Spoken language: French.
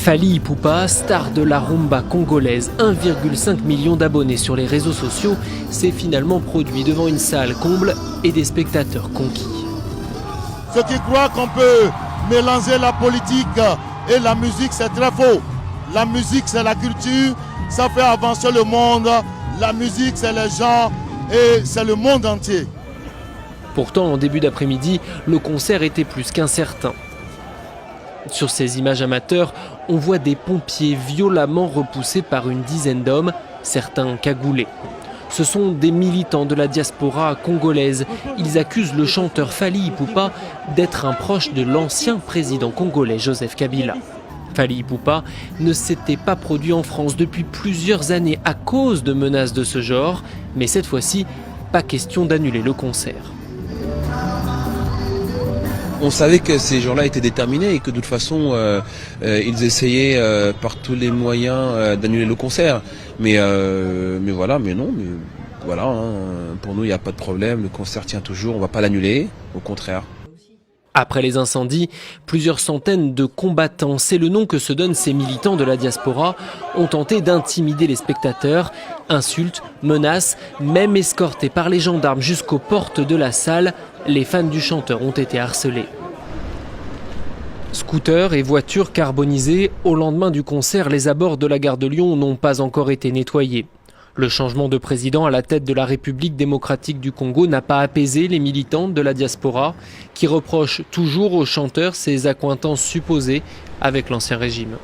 Fally Ipupa, star de la rumba congolaise, 1,5 million d'abonnés sur les réseaux sociaux, s'est finalement produit devant une salle comble et des spectateurs conquis. Ceux qui croient qu'on peut mélanger la politique et la musique, c'est très faux. La musique, c'est la culture, ça fait avancer le monde. La musique, c'est les gens et c'est le monde entier. Pourtant, en début d'après-midi, le concert était plus qu'incertain. Sur ces images amateurs, on voit des pompiers violemment repoussés par une dizaine d'hommes, certains cagoulés. Ce sont des militants de la diaspora congolaise. Ils accusent le chanteur Fally Ipupa d'être un proche de l'ancien président congolais Joseph Kabila. Fally Ipupa ne s'était pas produit en France depuis plusieurs années à cause de menaces de ce genre, mais cette fois-ci, pas question d'annuler le concert. On savait que ces gens-là étaient déterminés et que de toute façon, ils essayaient par tous les moyens d'annuler le concert. Mais voilà, pour nous, il n'y a pas de problème. Le concert tient toujours, on ne va pas l'annuler, au contraire. Après les incendies, plusieurs centaines de combattants, c'est le nom que se donnent ces militants de la diaspora, ont tenté d'intimider les spectateurs. Insultes, menaces, même escortés par les gendarmes jusqu'aux portes de la salle, les fans du chanteur ont été harcelés. Scooters et voitures carbonisées, au lendemain du concert, les abords de la gare de Lyon n'ont pas encore été nettoyés. Le changement de président à la tête de la République démocratique du Congo n'a pas apaisé les militants de la diaspora qui reprochent toujours aux chanteurs ses accointances supposées avec l'ancien régime.